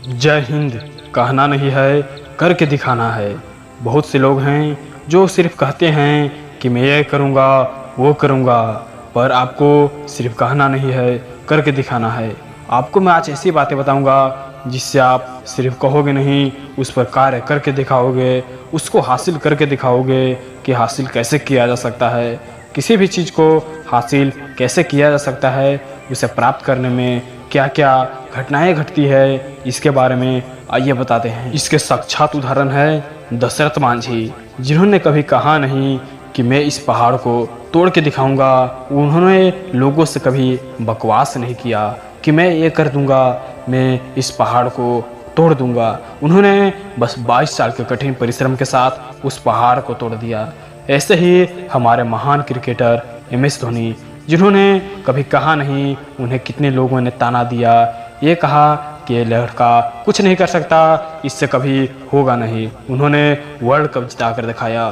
जय हिंद कहना नहीं है, करके दिखाना है। बहुत से लोग हैं जो सिर्फ कहते हैं कि मैं ये करूँगा वो करूँगा, पर आपको सिर्फ कहना नहीं है, करके दिखाना है। आपको मैं आज ऐसी बातें बताऊँगा जिससे आप सिर्फ कहोगे नहीं, उस पर कार्य करके दिखाओगे, उसको हासिल करके दिखाओगे कि हासिल कैसे किया जा सकता है। किसी भी चीज़ को हासिल कैसे किया जा सकता है, उसे प्राप्त करने में क्या क्या घटनाएं घटती है, इसके बारे में आइए बताते हैं। इसके साक्षात उदाहरण है दशरथ मांझी, जिन्होंने कभी कहा नहीं कि मैं इस पहाड़ को तोड़ के दिखाऊंगा। उन्होंने लोगों से कभी बकवास नहीं किया कि मैं ये कर दूंगा, मैं इस पहाड़ को तोड़ दूंगा। उन्होंने बस 22 साल के कठिन परिश्रम के साथ उस पहाड़ को तोड़ दिया। ऐसे ही हमारे महान क्रिकेटर MS धोनी, जिन्होंने कभी कहा नहीं, उन्हें कितने लोगों ने ताना दिया, ये कहा कि ये लड़का कुछ नहीं कर सकता, इससे कभी होगा नहीं। उन्होंने वर्ल्ड कप जिता कर दिखाया,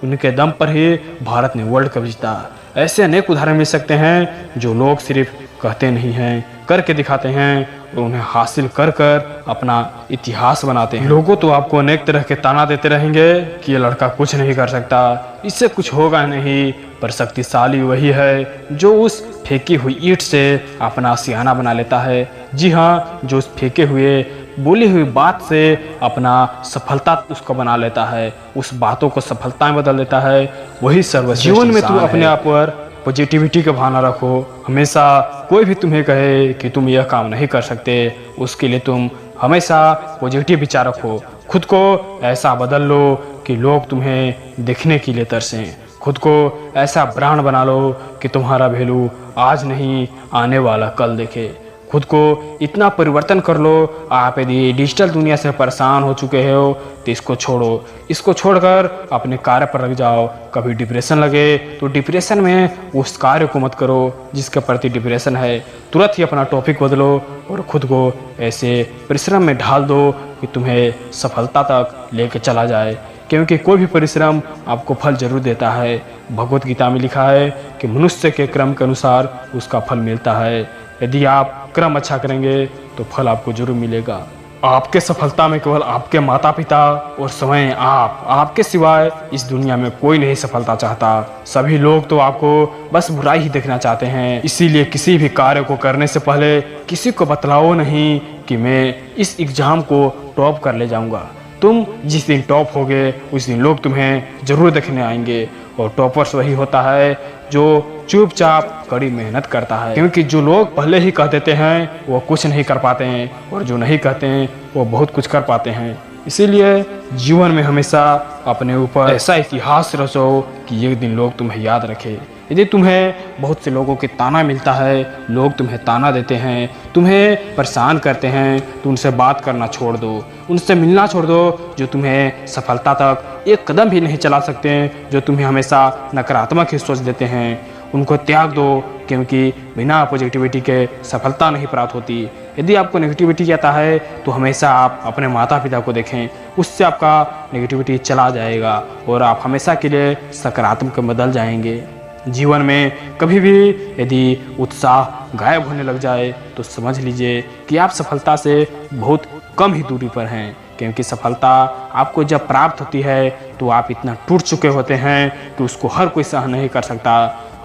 उनके दम पर ही भारत ने वर्ल्ड कप जीता। ऐसे अनेक उदाहरण मिल सकते हैं जो लोग सिर्फ कहते नहीं हैं, करके दिखाते हैं और उन्हें हासिल कर कर अपना इतिहास बनाते हैं। लोगों तो आपको अनेक तरह के ताना देते रहेंगे कि ये लड़का कुछ नहीं कर सकता, इससे कुछ होगा नहीं, पर शक्तिशाली वही है जो उस फेंकी हुई ईंट से अपना सियाना बना लेता है। जी हाँ, जो उस फेंके हुए बोली हुई बात से अपना सफलता उसको बना लेता है, उस बातों को सफलता में बदल देता है, वही सर्वश्रेष्ठ। जीवन में तुम अपने आप पर पॉजिटिविटी का भावना रखो। हमेशा कोई भी तुम्हें कहे कि तुम यह काम नहीं कर सकते, उसके लिए तुम हमेशा पॉजिटिव विचार रखो। खुद को ऐसा बदल लो कि लोग तुम्हें देखने के लिए तरसें। खुद को ऐसा ब्रांड बना लो कि तुम्हारा वैल्यू आज नहीं, आने वाला कल देखे। खुद को इतना परिवर्तन कर लो, आप यदि डिजिटल दुनिया से परेशान हो चुके हो तो इसको छोड़ो। इसको छोड़कर अपने कार्य पर लग जाओ। कभी डिप्रेशन लगे तो डिप्रेशन में उस कार्य को मत करो जिसके प्रति डिप्रेशन है। तुरंत ही अपना टॉपिक बदलो और खुद को ऐसे परिश्रम में ढाल दो कि तुम्हें सफलता तक लेके चला जाए, क्योंकि कोई भी परिश्रम आपको फल जरूर देता है। भगवत गीता में लिखा है कि मनुष्य के क्रम के अनुसार उसका फल मिलता है। यदि आप क्रम अच्छा करेंगे तो फल आपको जरूर मिलेगा। आपके सफलता में केवल आपके माता पिता और स्वयं आपके सिवाय इस दुनिया में कोई नहीं सफलता चाहता। सभी लोग तो आपको बस बुराई ही देखना चाहते हैं। इसीलिए किसी भी कार्य को करने से पहले किसी को बतलाओ नहीं कि मैं इस एग्जाम को टॉप कर ले जाऊंगा। तुम जिस दिन टॉप होगे उस दिन लोग तुम्हें जरूर देखने आएंगे, और टॉपर्स वही होता है जो चुपचाप कड़ी मेहनत करता है। क्योंकि जो लोग पहले ही कह देते हैं वो कुछ नहीं कर पाते हैं, और जो नहीं कहते हैं वो बहुत कुछ कर पाते हैं। इसीलिए जीवन में हमेशा अपने ऊपर ऐसा इतिहास रचो कि एक दिन लोग तुम्हें याद रखें। यदि तुम्हें बहुत से लोगों के ताना मिलता है, लोग तुम्हें ताना देते हैं, तुम्हें परेशान करते हैं, तो उनसे बात करना छोड़ दो, उनसे मिलना छोड़ दो। जो तुम्हें सफलता तक एक कदम भी नहीं चला सकते, जो तुम्हें हमेशा नकारात्मक ही सोच देते हैं, उनको त्याग दो, क्योंकि बिना पॉजिटिविटी के सफलता नहीं प्राप्त होती। यदि आपको नेगेटिविटी आता है तो हमेशा आप अपने माता पिता को देखें, उससे आपका नेगेटिविटी चला जाएगा और आप हमेशा के लिए सकारात्मक में बदल जाएंगे। जीवन में कभी भी यदि उत्साह गायब होने लग जाए तो समझ लीजिए कि आप सफलता से बहुत कम ही दूरी पर हैं, क्योंकि सफलता आपको जब प्राप्त होती है तो आप इतना टूट चुके होते हैं कि उसको हर कोई सहन नहीं कर सकता।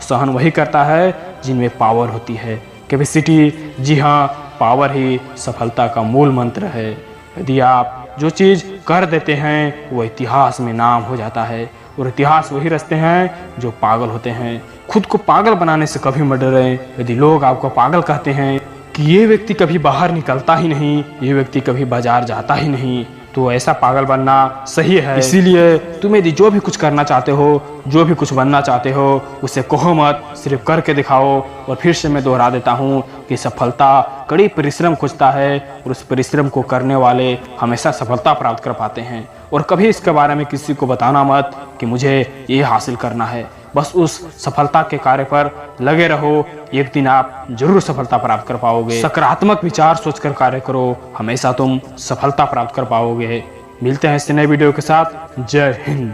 सहन वही करता है जिनमें पावर होती है, कैपेसिटी। जी हाँ, पावर ही सफलता का मूल मंत्र है। यदि आप जो चीज़ कर देते हैं वो इतिहास में नाम हो जाता है, और इतिहास वही रचते हैं जो पागल होते हैं। खुद को पागल बनाने से कभी मत डरें। यदि लोग आपको पागल कहते हैं कि ये व्यक्ति कभी बाहर निकलता ही नहीं, ये व्यक्ति कभी बाजार जाता ही नहीं, तो ऐसा पागल बनना सही है। इसीलिए तुम यदि जो भी कुछ करना चाहते हो, जो भी कुछ बनना चाहते हो, उसे कहो मत, सिर्फ करके दिखाओ। और फिर से मैं दोहरा देता हूँ कि सफलता कड़ी परिश्रम खोजता है, और उस परिश्रम को करने वाले हमेशा सफलता प्राप्त कर पाते हैं। और कभी इसके बारे में किसी को बताना मत कि मुझे ये हासिल करना है। बस उस सफलता के कार्य पर लगे रहो, एक दिन आप जरूर सफलता प्राप्त कर पाओगे। सकारात्मक विचार सोचकर कार्य करो, हमेशा तुम सफलता प्राप्त कर पाओगे। मिलते हैं इस नए वीडियो के साथ। जय हिंद।